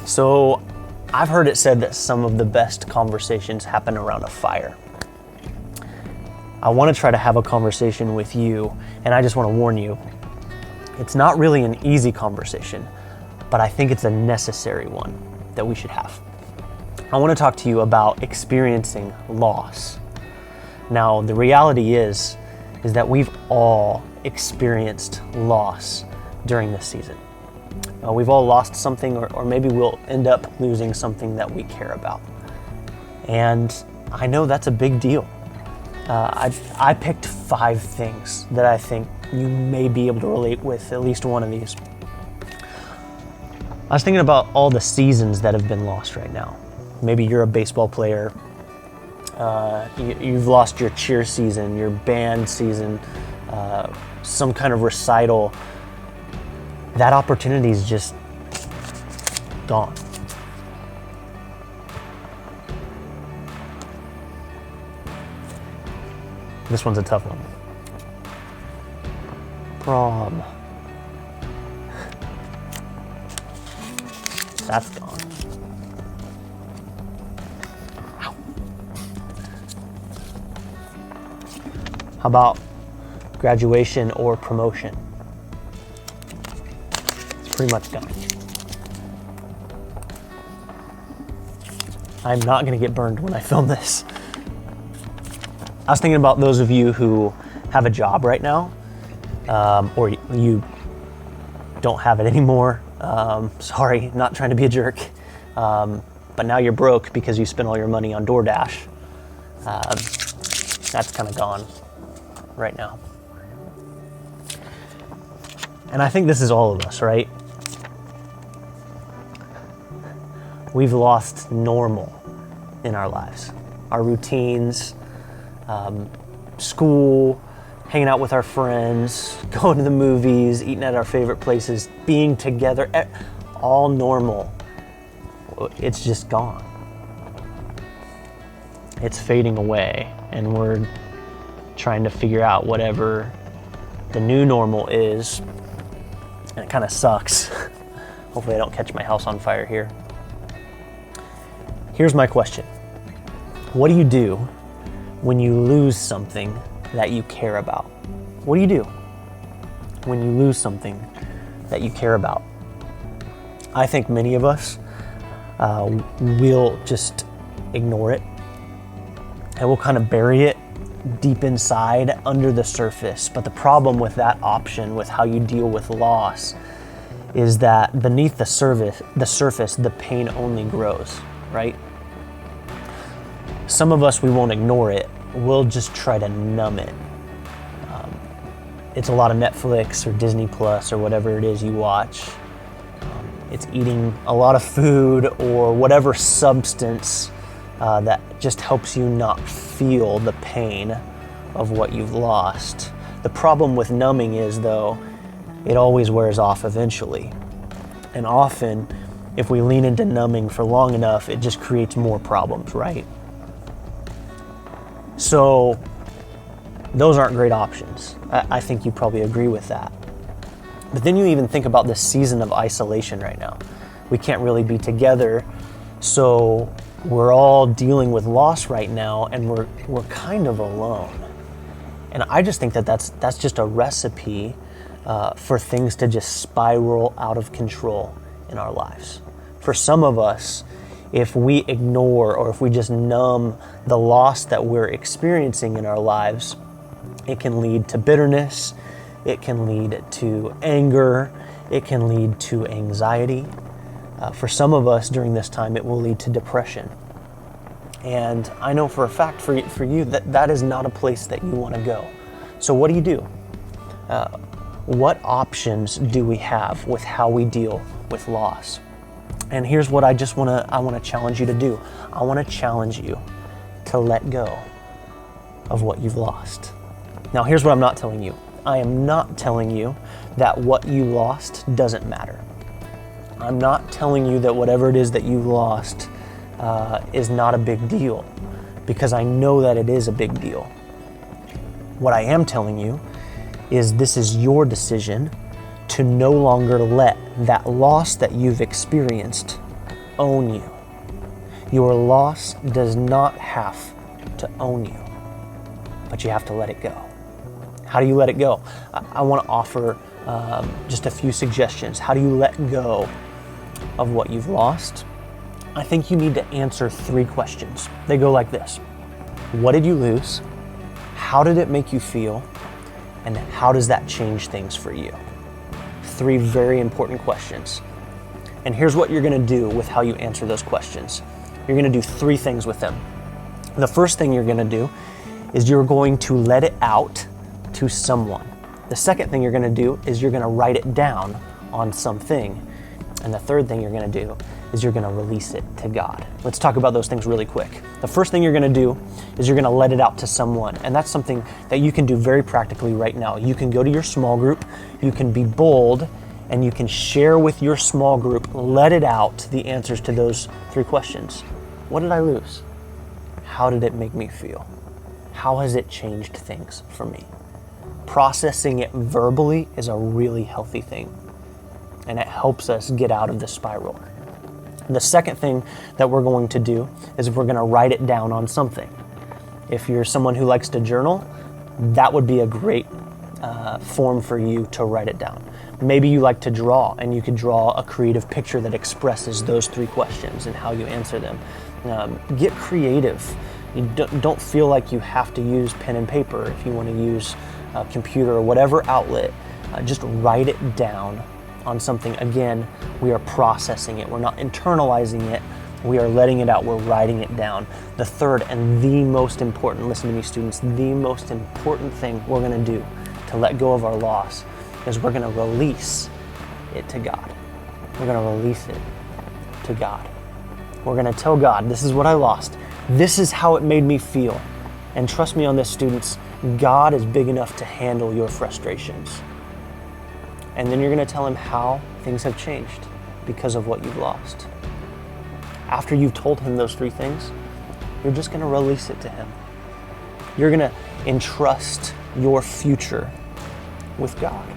So I've heard it said that some of the best conversations happen around a fire. I want to try to have a conversation with you, and I just want to warn you, it's not really an easy conversation, but I think it's a necessary one that we should have. I want to talk to you about experiencing loss. Now, the reality is that we've all experienced loss during this season. We've all lost something, or maybe we'll end up losing something that we care about. And I know that's a big deal. I picked 5 things that I think you may be able to relate with at least one of these. I was thinking about all the seasons that have been lost right now. Maybe you're a baseball player. You've lost your cheer season, your band season, some kind of recital. That opportunity is just gone. This one's a tough one. Prom. That's gone. Ow. How about graduation or promotion? It's pretty much gone. I'm not going to get burned when I film this. I was thinking about those of you who have a job right now, or you don't have it anymore. Sorry, not trying to be a jerk. But now you're broke because you spent all your money on DoorDash. That's kind of gone right now. And I think this is all of us, right? We've lost normal in our lives. Our routines, school, hanging out with our friends, going to the movies, eating at our favorite places, being together, all normal. It's just gone. It's fading away, and we're trying to figure out whatever the new normal is, and it kind of sucks. Hopefully I don't catch my house on fire here. Here's my question. What do you do when you lose something that you care about? What do you do when you lose something that you care about? I think many of us will just ignore it, and we'll kind of bury it deep inside under the surface. But the problem with that option, with how you deal with loss, is that beneath the surface, the pain only grows, right? Some of us, we won't ignore it. We'll just try to numb it. It's a lot of Netflix or Disney Plus or whatever it is you watch. It's eating a lot of food or whatever substance that just helps you not feel the pain of what you've lost. The problem with numbing is, though, it always wears off eventually. And often, if we lean into numbing for long enough, it just creates more problems, right? So those aren't great options. I think you probably agree with that. But then you even think about this season of isolation right now. We can't really be together, so we're all dealing with loss right now, and we're kind of alone. And I just think that that's just a recipe for things to just spiral out of control in our lives. For some of us, if we ignore or if we just numb the loss that we're experiencing in our lives, it can lead to bitterness, it can lead to anger, it can lead to anxiety. For some of us during this time, it will lead to depression. And I know for a fact for you that is not a place that you want to go. So what do? What options do we have with how we deal with loss? And here's what I want to challenge you to do. I want to challenge you to let go of what you've lost. Now, here's what I'm not telling you. I am not telling you that what you lost doesn't matter. I'm not telling you that whatever it is that you lost is not a big deal, because I know that it is a big deal. What I am telling you is this is your decision to no longer let that loss that you've experienced own you. Your loss does not have to own you, but you have to let it go. How do you let it go? I want to offer just a few suggestions. How do you let go of what you've lost? I think you need to answer 3 questions. They go like this. What did you lose? How did it make you feel? And how does that change things for you? 3 very important questions. And here's what you're going to do with how you answer those questions. You're going to do 3 things with them. The first thing you're going to do is you're going to let it out to someone. The second thing you're going to do is you're going to write it down on something. And the third thing you're going to do is you're going to release it to God. Let's talk about those things really quick. The first thing you're going to do is you're going to let it out to someone. And that's something that you can do very practically right now. You can go to your small group, you can be bold, and you can share with your small group, let it out, the answers to those 3 questions. What did I lose? How did it make me feel? How has it changed things for me? Processing it verbally is a really healthy thing, and it helps us get out of the spiral. The second thing that we're going to do is we're going to write it down on something. If you're someone who likes to journal, that would be a great form for you to write it down. Maybe you like to draw, and you could draw a creative picture that expresses those 3 questions and how you answer them. Get creative. You don't feel like you have to use pen and paper. If you want to use a computer or whatever outlet, just write it down on something. Again, we are processing it. We're not internalizing it. We are letting it out. We're writing it down. The third and the most important, listen to me students, the most important thing we're going to do to let go of our loss is we're going to release it to God. We're going to release it to God. We're going to tell God, this is what I lost. This is how it made me feel. And trust me on this, students, God is big enough to handle your frustrations. And then you're going to tell him how things have changed because of what you've lost. After you've told him those 3 things, you're just going to release it to him. You're going to entrust your future with God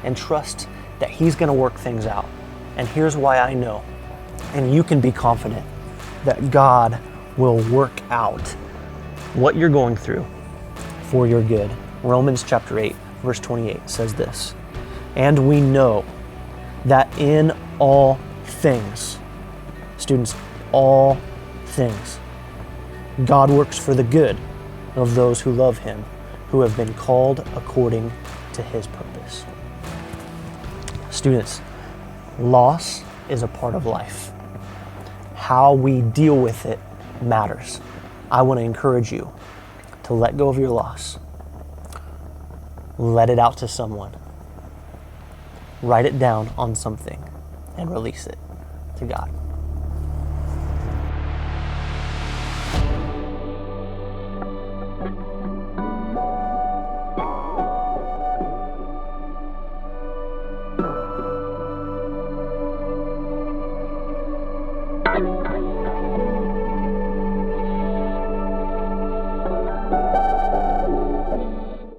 and trust that he's going to work things out. And here's why I know, and you can be confident, that God will work out what you're going through for your good. Romans chapter 8, verse 28 says this, and we know that in all things, students, all things, God works for the good of those who love him, who have been called according to his purpose. Students, loss is a part of life. How we deal with it matters. I want to encourage you to let go of your loss. Let it out to someone. Write it down on something and release it to God.